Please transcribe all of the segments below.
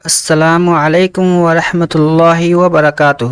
السلام علیکم ورحمۃ اللہ وبرکاتہ۔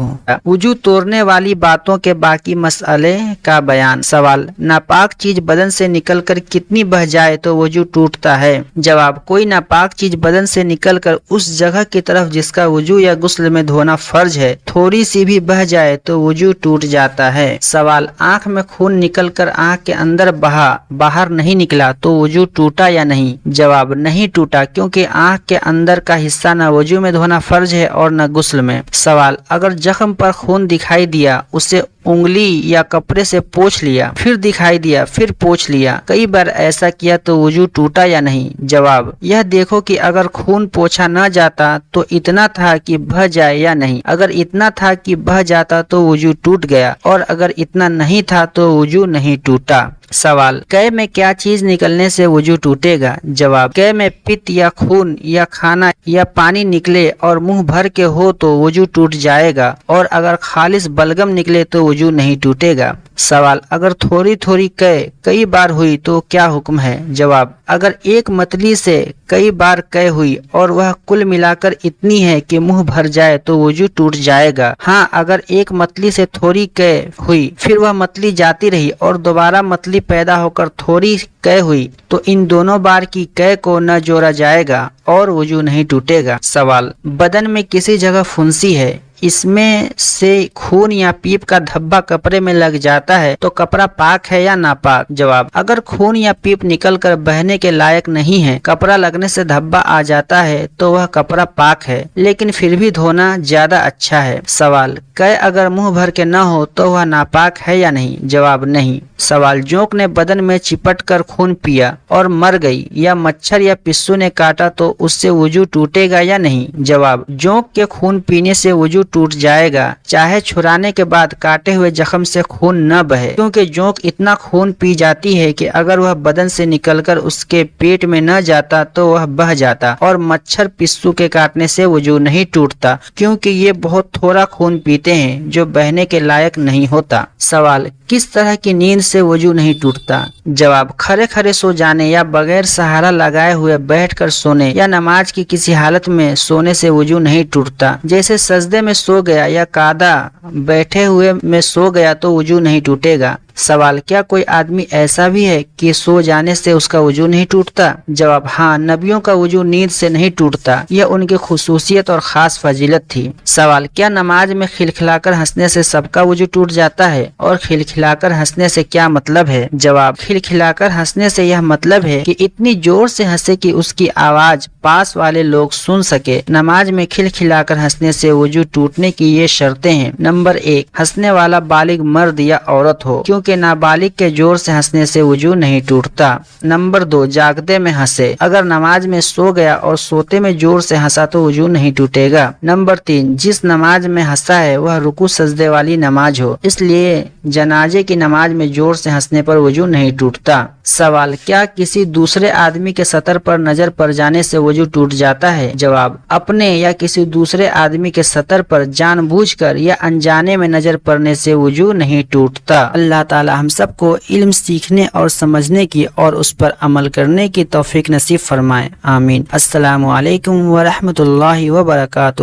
وضو توڑنے والی باتوں کے باقی مسئلے کا بیان۔ سوال: ناپاک چیز بدن سے نکل کر کتنی بہہ جائے تو وضو ٹوٹتا ہے؟ جواب: کوئی ناپاک چیز بدن سے نکل کر اس جگہ کی طرف جس کا وضو یا غسل میں دھونا فرض ہے تھوڑی سی بھی بہہ جائے تو وضو ٹوٹ جاتا ہے۔ سوال: آنکھ میں خون نکل کر آنکھ کے اندر بہا باہر نہیں نکلا تو وضو ٹوٹا یا نہیں؟ جواب: نہیں ٹوٹا، کیونکہ آنکھ کے اندر کا حصہ نہ وضو میں دھونا فرض ہے اور نہ غسل میں۔ سوال: اگر زخم پر خون دکھائی دیا، اسے انگلی یا کپڑے سے پوچھ لیا، پھر دکھائی دیا، پھر پوچھ لیا، کئی بار ایسا کیا تو وضو ٹوٹا یا نہیں؟ جواب: یہ دیکھو کہ اگر خون پوچھا نہ جاتا تو اتنا تھا کہ بہہ جائے یا نہیں۔ اگر اتنا تھا کہ بہہ جاتا تو وضو ٹوٹ گیا، اور اگر اتنا نہیں تھا تو وضو نہیں ٹوٹا۔ سوال: قے میں کیا چیز نکلنے سے وضو ٹوٹے گا؟ جواب: قے میں پت یا خون یا کھانا یا پانی نکلے اور منہ بھر کے ہو تو وضو ٹوٹ جائے گا، اور اگر خالص بلغم نکلے تو وضو نہیں ٹوٹے گا۔ سوال: اگر تھوڑی تھوڑی قے کئی بار ہوئی تو کیا حکم ہے؟ جواب: اگر ایک متلی سے کئی بار قے ہوئی اور وہ کل ملا کر اتنی ہے کہ منہ بھر جائے تو وضو ٹوٹ جائے گا۔ ہاں، اگر ایک متلی سے تھوڑی قے ہوئی پھر وہ متلی جاتی رہی اور دوبارہ متلی پیدا ہو کر تھوڑی قے ہوئی تو ان دونوں بار کی قے کو نہ جوڑا جائے گا اور وضو نہیں ٹوٹے گا۔ سوال: بدن میں کسی جگہ پھنسی ہے، اس میں سے خون یا پیپ کا دھبا کپڑے میں لگ جاتا ہے تو کپڑا پاک ہے یا ناپاک؟ جواب: اگر خون یا پیپ نکل کر بہنے کے لائق نہیں ہے، کپڑا لگنے سے دھبا آ جاتا ہے تو وہ کپڑا پاک ہے، لیکن پھر بھی دھونا زیادہ اچھا ہے۔ سوال: قے اگر منہ بھر کے نہ ہو تو وہ ناپاک ہے یا نہیں؟ جواب: نہیں۔ سوال: جونک نے بدن میں چپٹ کر خون پیا اور مر گئی، یا مچھر یا پسو نے کاٹا تو اس سے وضو ٹوٹے گا یا نہیں؟ جواب: جونک کے خون پینے سے وضو ٹوٹ جائے گا، چاہے چھڑانے کے بعد کاٹے ہوئے زخم سے خون نہ بہے، کیونکہ جونک اتنا خون پی جاتی ہے کہ اگر وہ بدن سے نکل کر اس کے پیٹ میں نہ جاتا تو وہ بہہ جاتا، اور مچھر پسو کے کاٹنے سے وضو نہیں ٹوٹتا، کیونکہ یہ بہت تھوڑا خون پیتے ہیں جو بہنے کے لائق نہیں ہوتا۔ سوال: کس طرح کی نیند سے وضو نہیں ٹوٹتا؟ جواب: کھڑے کھڑے سو جانے یا بغیر سہارا لگائے ہوئے بیٹھ کر سونے یا نماز کی کسی حالت میں سونے سے وضو نہیں ٹوٹتا، جیسے سجدے میں سو گیا یا قاعدہ بیٹھے ہوئے میں سو گیا تو وضو نہیں ٹوٹے گا۔ سوال: کیا کوئی آدمی ایسا بھی ہے کہ سو جانے سے اس کا وضو نہیں ٹوٹتا؟ جواب: ہاں، نبیوں کا وضو نیند سے نہیں ٹوٹتا، یہ ان کی خصوصیت اور خاص فضیلت تھی۔ سوال: کیا نماز میں کھلکھلا کر ہنسنے سے سب کا وضو ٹوٹ جاتا ہے، اور کھلکھلا کر ہنسنے سے کیا مطلب ہے؟ جواب: کھلکھلا کر ہنسنے سے یہ مطلب ہے کہ اتنی زور سے ہنسے کہ اس کی آواز پاس والے لوگ سن سکے۔ نماز میں کھلکھلا کر ہنسنے سے وضو ٹوٹنے کی یہ شرطیں ہیں۔ نمبر 1، ہنسنے والا بالغ مرد یا عورت ہو، کیونکہ نابالغ کے زور سے ہنسنے سے وضو نہیں ٹوٹتا۔ نمبر 2، جاگتے میں ہنسے، اگر نماز میں سو گیا اور سوتے میں زور سے ہنسا تو وضو نہیں ٹوٹے گا۔ نمبر 3، جس نماز میں ہنسا ہے وہ رکوع سجدے والی نماز ہو، اس لیے جنازے کی نماز میں زور سے ہنسنے پر وضو نہیں ٹوٹتا۔ سوال: کیا کسی دوسرے آدمی کے سطر پر نظر پڑ جانے سے وضو ٹوٹ جاتا ہے؟ جواب: اپنے یا کسی دوسرے آدمی کے سطر پر جان بوجھ کر یا انجانے میں نظر پڑنے سے وضو نہیں ٹوٹتا۔ اللہ تعالی ہم سب کو علم سیکھنے اور سمجھنے کی اور اس پر عمل کرنے کی توفیق نصیب فرمائے، آمین۔ السلام علیکم ورحمۃ اللہ وبرکاتہ۔